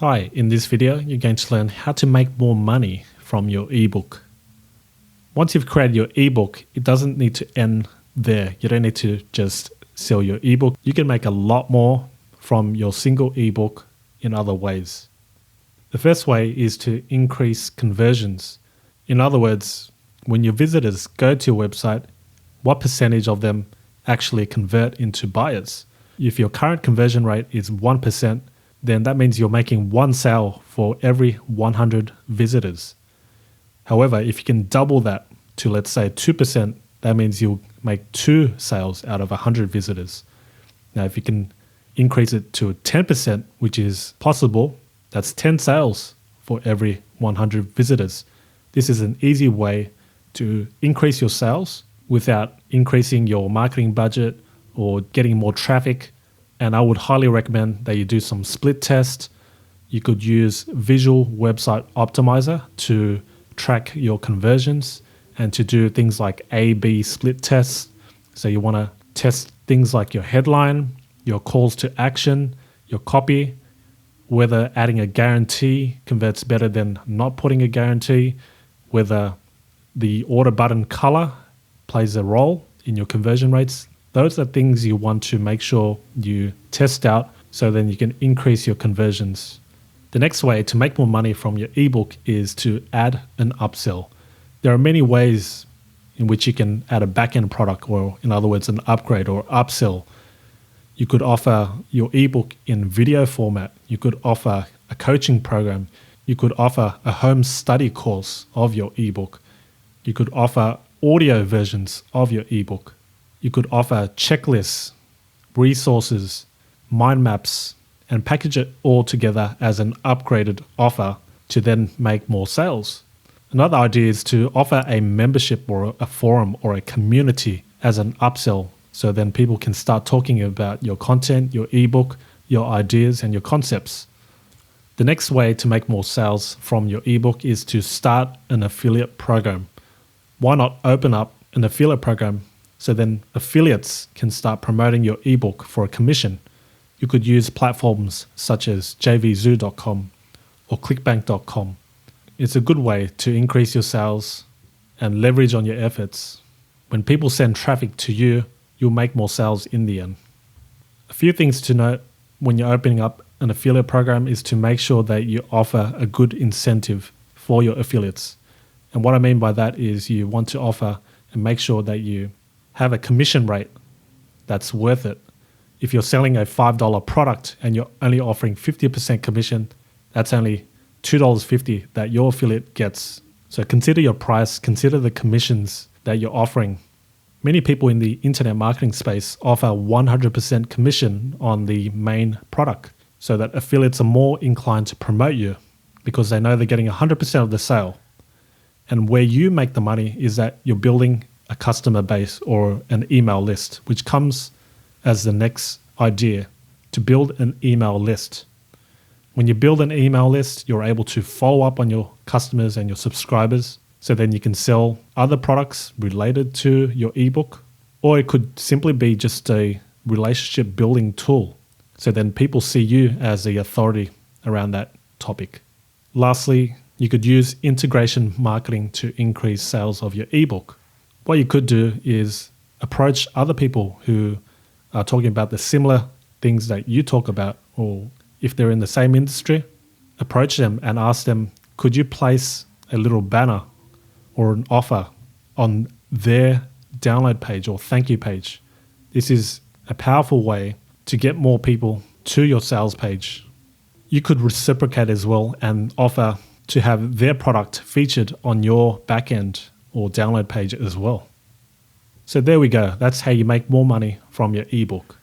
Hi, in this video, you're going to learn how to make more money from your ebook. Once you've created your ebook, it doesn't need to end there. You don't need to just sell your ebook. You can make a lot more from your single ebook in other ways. The first way is to increase conversions. In other words, when your visitors go to your website, what percentage of them actually convert into buyers? If your current conversion rate is 1%, then that means you're making one sale for every 100 visitors. However, if you can double that to, let's say, 2%, that means you'll make 2 sales out of 100 visitors. Now, if you can increase it to 10%, which is possible, that's 10 sales for every 100 visitors. This is an easy way to increase your sales without increasing your marketing budget or getting more traffic. And I would highly recommend that you do some split test. You could use Visual Website Optimizer to track your conversions and to do things like A/B split tests. So you want to test things like your headline, your calls to action, your copy, whether adding a guarantee converts better than not putting a guarantee, whether the order button color plays a role in your conversion rates. Those are things you want to make sure you test out so then you can increase your conversions. The next way to make more money from your ebook is to add an upsell. There are many ways in which you can add a back-end product, or in other words, an upgrade or upsell. You could offer your ebook in video format. You could offer a coaching program. You could offer a home study course of your ebook. You could offer audio versions of your ebook. You could offer checklists, resources, mind maps, and package it all together as an upgraded offer to then make more sales. Another idea is to offer a membership or a forum or a community as an upsell, so then people can start talking about your content, your ebook, your ideas, and your concepts. The next way to make more sales from your ebook is to start an affiliate program. Why not open up an affiliate program so then affiliates can start promoting your ebook for a commission? You could use platforms such as jvzoo.com or clickbank.com. It's a good way to increase your sales and leverage on your efforts. When people send traffic to you, you'll make more sales in the end. A few things to note when you're opening up an affiliate program is to make sure that you offer a good incentive for your affiliates. And what I mean by that is you want to offer and make sure that you have a commission rate that's worth it. If you're selling a $5 product and you're only offering 50% commission, that's only $2.50 that your affiliate gets. So consider your price, consider the commissions that you're offering. Many people in the internet marketing space offer 100% commission on the main product so that affiliates are more inclined to promote you because they know they're getting 100% of the sale. And where you make the money is that you're building a customer base or an email list, which comes as the next idea, to build an email list. When you build an email list, you're able to follow up on your customers and your subscribers, so then you can sell other products related to your ebook, or it could simply be just a relationship building tool, so then people see you as the authority around that topic. Lastly, you could use integration marketing to increase sales of your ebook. What you could do is approach other people who are talking about the similar things that you talk about, or if they're in the same industry, approach them and ask them, could you place a little banner or an offer on their download page or thank you page? This is a powerful way to get more people to your sales page. You could reciprocate as well and offer to have their product featured on your backend or download page as well. So there we go. That's how you make more money from your ebook.